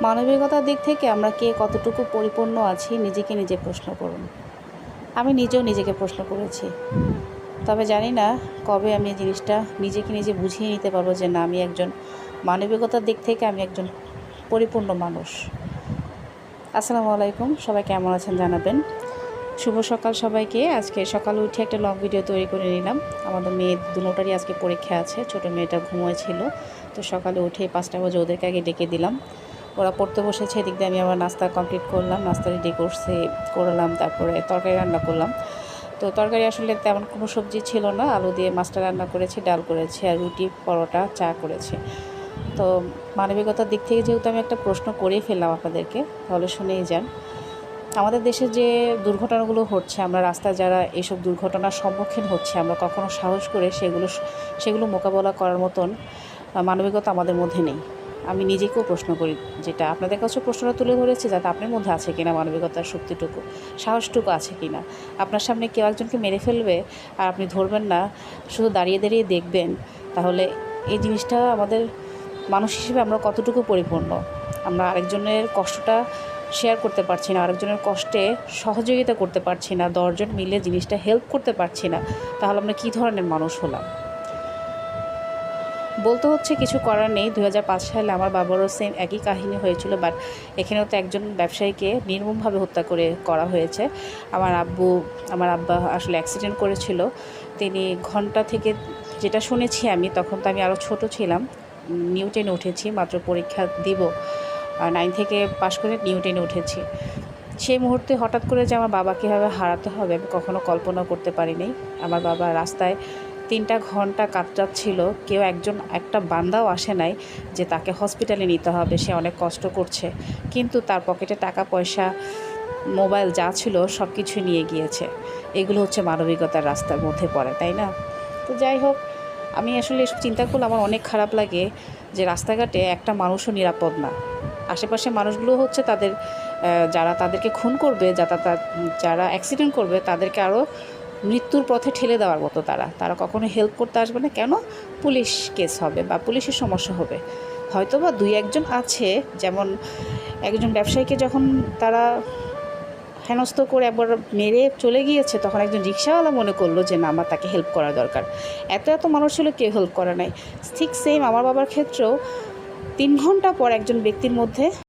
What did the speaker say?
মানবিকতার দিক থেকে আমরা কে কতটুকু পরিপূর্ণ আছি নিজেকে নিজে প্রশ্ন করুন। আমি নিজেও নিজেকে প্রশ্ন করেছি, তবে জানি না কবে আমি এই জিনিসটা নিজেকে নিজে বুঝিয়ে নিতে পারবো যে না, আমি একজন মানবিকতার দিক থেকে আমি একজন পরিপূর্ণ মানুষ। আসসালামু আলাইকুম, সবাই কেমন আছেন জানাবেন। শুভ সকাল সবাইকে। আজকে সকালে উঠে একটা লং ভিডিও তৈরি করে নিলাম। আমাদের মেয়ে দুটোটারই আজকে পরীক্ষা আছে। ছোটো মেয়েটা ঘুমোয়েছিল, তো সকালে উঠে 5টা বাজে ওদেরকে আগে ডেকে দিলাম। ওরা পড়তে বসেছে, এদিক দিয়ে আমি আমার নাস্তা কমপ্লিট করলাম, নাস্তা রেডি করলাম, তারপরে তরকারি রান্না করলাম। তো তরকারি আসলে তেমন কোনো সবজি ছিল না, আলু দিয়ে মাছটা রান্না করেছি, ডাল করেছি, আর রুটি, পরোটা, চা করেছি। তো মানবিকতার দিক থেকে যেহেতু আমি একটা প্রশ্ন করেই ফেললাম আপনাদেরকে, তাহলে শুনেই যান। আমাদের দেশে যে দুর্ঘটনাগুলো হচ্ছে, আমরা রাস্তায় যারা এইসব দুর্ঘটনার সম্মুখীন হচ্ছে, আমরা কখনো সাহস করে সেগুলো মোকাবেলা করার মতন মানবিকতা আমাদের মধ্যে নেই। আমি নিজেকেও প্রশ্ন করি, যেটা আপনাদের কাছে প্রশ্নটা তুলে ধরেছি, যাতে আপনার মধ্যে আছে কিনা মানবিকতার শক্তিটুকু, সাহসটুকু আছে কিনা। আপনার সামনে কেউ একজনকে মেরে ফেলবে আর আপনি ধরবেন না, শুধু দাঁড়িয়ে দাঁড়িয়ে দেখবেন, তাহলে এই জিনিসটা আমাদের মানুষ হিসেবে আমরা কতটুকু পরিপূর্ণ। আমরা আরেকজনের কষ্টটা শেয়ার করতে পারছি না, আরেকজনের কষ্টে সহযোগিতা করতে পারছি না, 10 জন মিলে জিনিসটা হেল্প করতে পারছি না, তাহলে আমরা কী ধরনের মানুষ হলাম। বলতে হচ্ছে, কিছু করার নেই। 2005 সালে আমার বাবারও সেম একই কাহিনী হয়েছিল, বাট এখানেও তো একজন ব্যবসায়ীকে নির্মমভাবে হত্যা করা হয়েছে। আমার আব্বা আসলে অ্যাক্সিডেন্ট করেছিল। তিনি ঘন্টা থেকে, যেটা শুনেছি আমি, তখন তো আমি আরও ছোট ছিলাম, নিউ 10 উঠেছি, মাত্র পরীক্ষা দিব, 9 থেকে পাশ করে নিউ 10 উঠেছি। সেই মুহূর্তে হঠাৎ করে যে আমার বাবাকে কীভাবে হারাতে হবে আমি কখনো কল্পনা করতে পারিনি। আমার বাবা রাস্তায় 3টা ঘন্টা কাতরাচ্ছিল, কেউ একটা বান্দাও আসে নাই যে তাকে হসপিটালে নিতে হবে, সে অনেক কষ্ট করছে, কিন্তু তার পকেটে টাকা পয়সা, মোবাইল যা ছিল সব কিছু নিয়ে গিয়েছে। এগুলো হচ্ছে মানবিকতার রাস্তার মধ্যে পড়ে, তাই না? তো যাই হোক, আমি আসলে এসব চিন্তা করলে আমার অনেক খারাপ লাগে যে রাস্তাঘাটে একটা মানুষও নিরাপদ না। আশেপাশে মানুষগুলো হচ্ছে তাদেরকে খুন করবে, যারা অ্যাক্সিডেন্ট করবে, তাদেরকে আরও মৃত্যুর পথে ঠেলে দেওয়ার মতো। তারা কখনো হেল্প করতে আসবে না। কেন? পুলিশ কেস হবে বা পুলিশের সমস্যা হবে। হয়তো বা 2-1 জন আছে, যেমন একজন ব্যবসায়ীকে যখন তারা হেনস্থ করে একবার মেরে চলে গিয়েছে, তখন একজন রিক্সাওয়ালা মনে করলো যে না, আমার তাকে হেল্প করা দরকার। এত মানুষ ছিল, কেউ হেল্প করে নাই। ঠিক সেম আমার বাবার ক্ষেত্রেও 3 ঘন্টা পর একজন ব্যক্তির মধ্যে